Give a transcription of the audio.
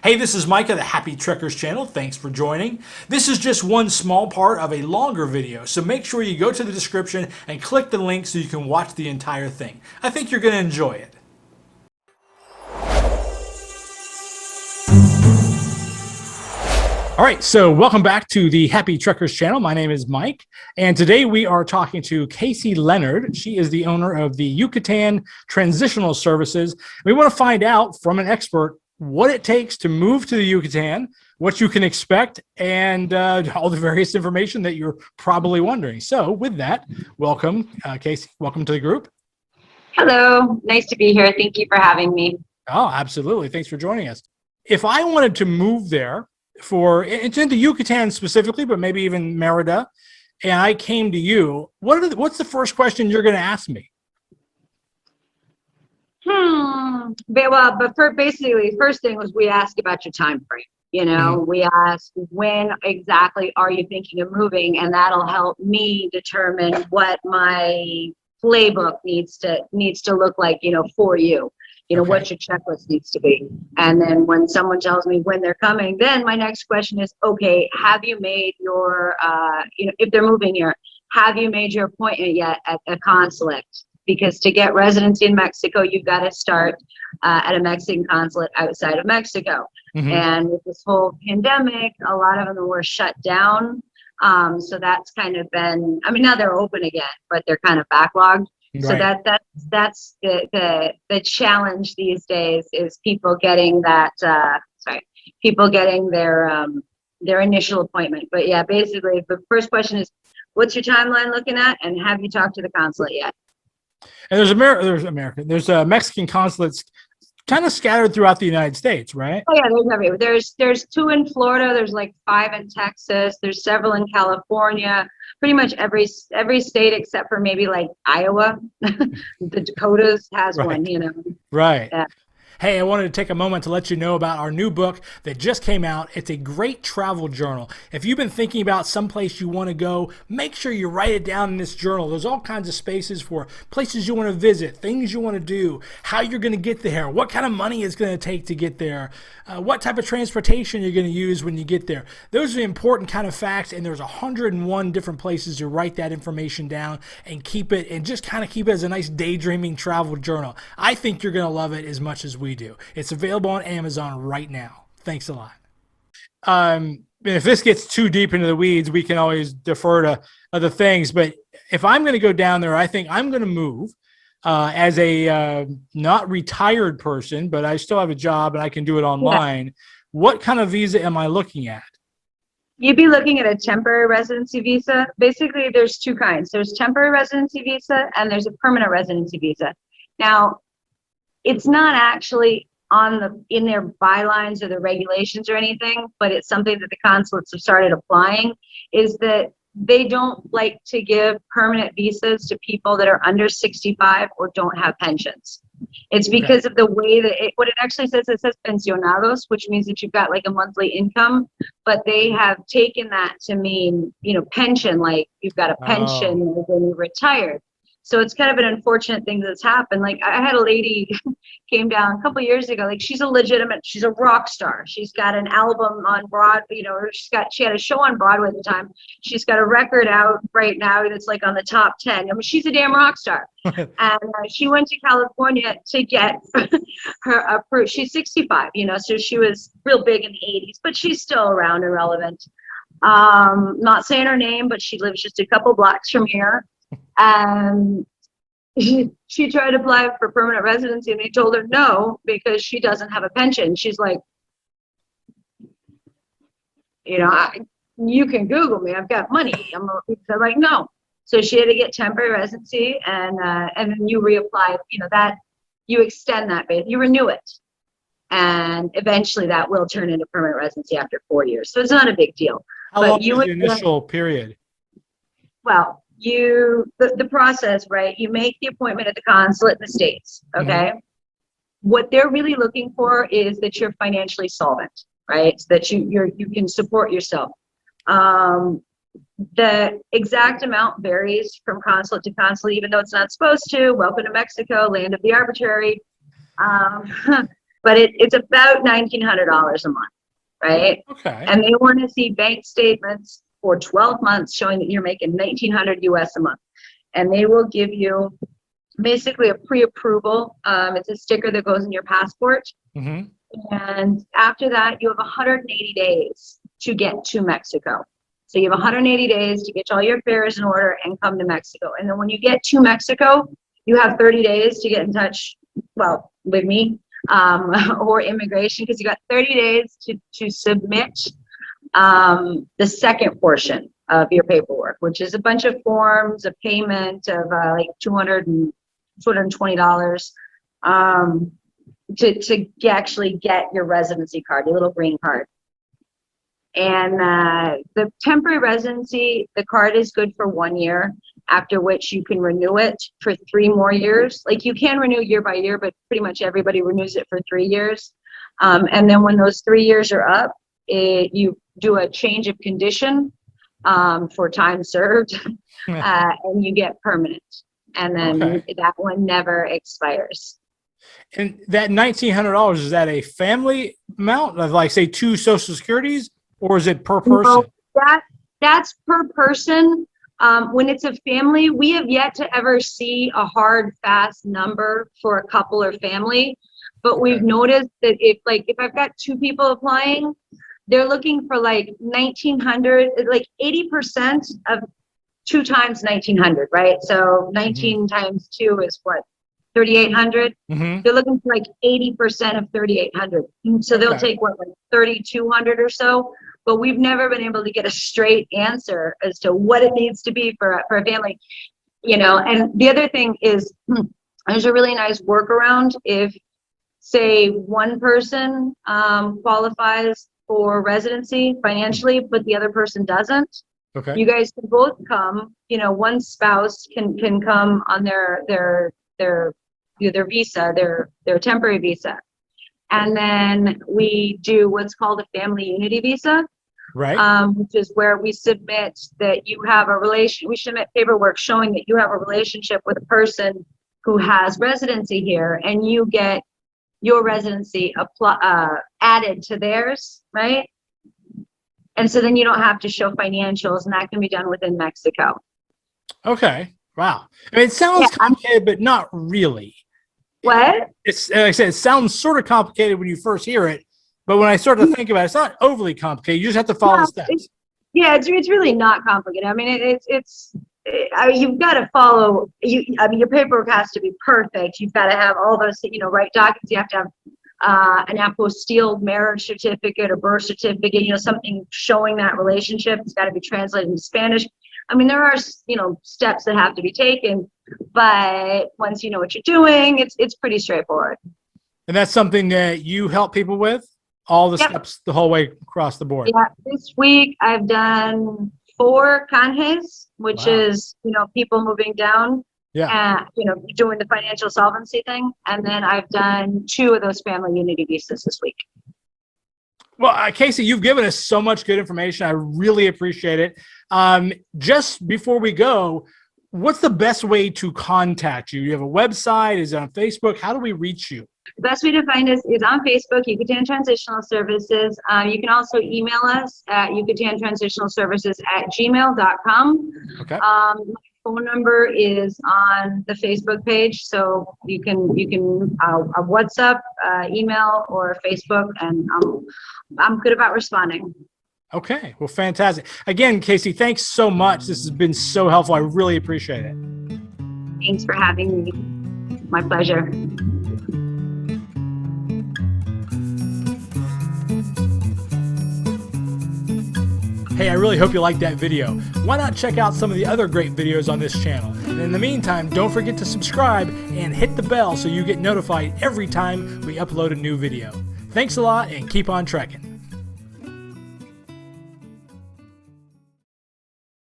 Hey, this is Micah, the Happy Trekkers channel. Thanks for joining. This is just one small part of a longer video, so make sure you go to the description and click the link so you can watch the entire thing. I think you're going to enjoy it. All right, so welcome back to the Happy Trekkers channel. My name is Mike, and today we are talking to Casey Leonard. She is the owner of the Yucatan Transitional Services. We want to find out from an expert what it takes to move to the Yucatan, what you can expect, and all the various information that you're probably wondering. So with that, welcome, Casey. Welcome to the group. Hello, nice to be here. Thank you for having me. Oh, absolutely. Thanks for joining us. If I wanted to move there, it's in the Yucatan specifically, but maybe even Merida, and I came to you, what's the first question you're going to ask me? Basically, first thing was we asked about your time frame. We asked when exactly are you thinking of moving, and that'll help me determine what my playbook needs to look like, for you. Okay. What your checklist needs to be. And then when someone tells me when they're coming, then my next question is, okay, have you made your, if they're moving here, have you made your appointment yet at a consulate? Because to get residency in Mexico, you've got to start at a Mexican consulate outside of Mexico. Mm-hmm. And with this whole pandemic, a lot of them were shut down. So that's kind of been, now they're open again, but they're kind of backlogged. Right. So that's the challenge these days is people getting that their initial appointment. But yeah, basically the first question is, what's your timeline looking at, and have you talked to the consulate yet? And there's Mexican consulates kind of scattered throughout the United States, right? Oh yeah, there's everywhere. There's 2 in Florida. There's like 5 in Texas. There's several in California. Pretty much every state except for maybe like Iowa. The Dakotas has one, Right. Yeah. Hey, I wanted to take a moment to let you know about our new book that just came out. It's a great travel journal. If you've been thinking about someplace you want to go, make sure you write it down in this journal. There's all kinds of spaces for places you want to visit, things you want to do, how you're going to get there, what kind of money it's going to take to get there, what type of transportation you're going to use when you get there. Those are the important kind of facts, and there's 101 different places to write that information down and keep it as a nice daydreaming travel journal. I think you're going to love it as much as we do. It's available on Amazon right now. Thanks a lot. If this gets too deep into the weeds, we can always defer to other things. But if I'm going to go down there, I think I'm going to move as a not retired person, but I still have a job and I can do it online. Yeah. What kind of visa am I looking at? You'd be looking at a temporary residency visa. Basically, there's 2 kinds. There's temporary residency visa and there's a permanent residency visa. Now, it's not actually in their bylines or the regulations or anything, but it's something that the consulates have started applying, is that they don't like to give permanent visas to people that are under 65 or don't have pensions. It's because of the way that what it actually says, it says pensionados, which means that you've got like a monthly income, but they have taken that to mean, pension, like you've got a pension when you're retired. So it's kind of an unfortunate thing that's happened. Like I had a lady came down a couple of years ago, like she's a rock star. She's got an album on Broadway, she had a show on Broadway at the time. She's got a record out right now that's like on the top 10. She's a damn rock star. And she went to California to get her approved. She's 65, so she was real big in the 80s, but she's still around and relevant. Not saying her name, but she lives just a couple blocks from here. And she tried to apply for permanent residency and they told her no because she doesn't have a pension. She's like, you can Google me, I've got money. They're like, no. So she had to get temporary residency and then you reapply, that you extend that base, you renew it. And eventually that will turn into permanent residency after 4 years. So it's not a big deal. How long is the initial period? Well, the process, right? You make the appointment at the consulate in the States, okay? Mm-hmm. What they're really looking for is that you're financially solvent, right? So that you can support yourself. The exact amount varies from consulate to consulate, even though it's not supposed to. Welcome to Mexico, land of the arbitrary. but it's about $1,900 a month, right? Okay. And they want to see bank statements for 12 months showing that you're making 1,900 US a month. And they will give you basically a pre-approval. It's a sticker that goes in your passport. Mm-hmm. And after that, you have 180 days to get to Mexico. So you have 180 days to get all your affairs in order and come to Mexico. And then when you get to Mexico, you have 30 days to get in touch, well, with me or immigration, because you got 30 days to submit the second portion of your paperwork, which is a bunch of forms, a payment of like $220 to actually get your residency card, your little green card. And the temporary residency, the card is good for 1 year, after which you can renew it for 3 more years. Like you can renew year by year, but pretty much everybody renews it for 3 years. And then when those 3 years are up, you do a change of condition for time served, and you get permanent. And then that one never expires. And that $1,900, is that a family amount of, like, say, 2 Social Securities, or is it per person? No, that's per person. When it's a family, we have yet to ever see a hard, fast number for a couple or family. But we've noticed that if I've got 2 people applying, they're looking for like 1,900, like 80% of 2 times 1,900, right? So 19 times 2 is what? 3,800. They're looking for like 80% of 3,800. So they'll take what, like 3,200 or so. But we've never been able to get a straight answer as to what it needs to be for a family, you know. And the other thing is, there's a really nice workaround. If, say, one person qualifies for residency financially, but the other person doesn't, you guys can both come. You know, one spouse can come on their visa, their temporary visa. And then we do what's called a family unity visa, which is where we submit that you have a relation. We submit paperwork showing that you have a relationship with a person who has residency here, and you get your residency added to theirs, right? And so then you don't have to show financials, and that can be done within Mexico. Okay. Wow. I mean, it sounds complicated, but not really. What? It's, like I said, it sounds sort of complicated when you first hear it, but when I start to think about it, it's not overly complicated. You just have to follow the steps. It's really not complicated. I mean, you've got to follow. Your paperwork has to be perfect. You've got to have all those, right documents. You have to have an apostille marriage certificate or birth certificate. Something showing that relationship. It's got to be translated into Spanish. I mean, there are, steps that have to be taken, but once you know what you're doing, it's pretty straightforward. And that's something that you help people with, all the steps the whole way across the board. Yeah, this week I've done 4 canjes, which is, people moving down, doing the financial solvency thing. And then I've done 2 of those family unity visas this week. Well, Casey, you've given us so much good information. I really appreciate it. Just before we go, what's the best way to contact you? You have a website? Is it on Facebook? How do we reach you? The best way to find us is on Facebook, Yucatan Transitional Services. You can also email us at yucatantransitionalservices@gmail.com. Okay. My phone number is on the Facebook page, so you can WhatsApp, email, or Facebook, and I'm good about responding. Okay, well, fantastic. Again, Casey, thanks so much. This has been so helpful. I really appreciate it. Thanks for having me. My pleasure. Hey, I really hope you liked that video. Why not check out some of the other great videos on this channel? And in the meantime, don't forget to subscribe and hit the bell so you get notified every time we upload a new video. Thanks a lot, and keep on trekking.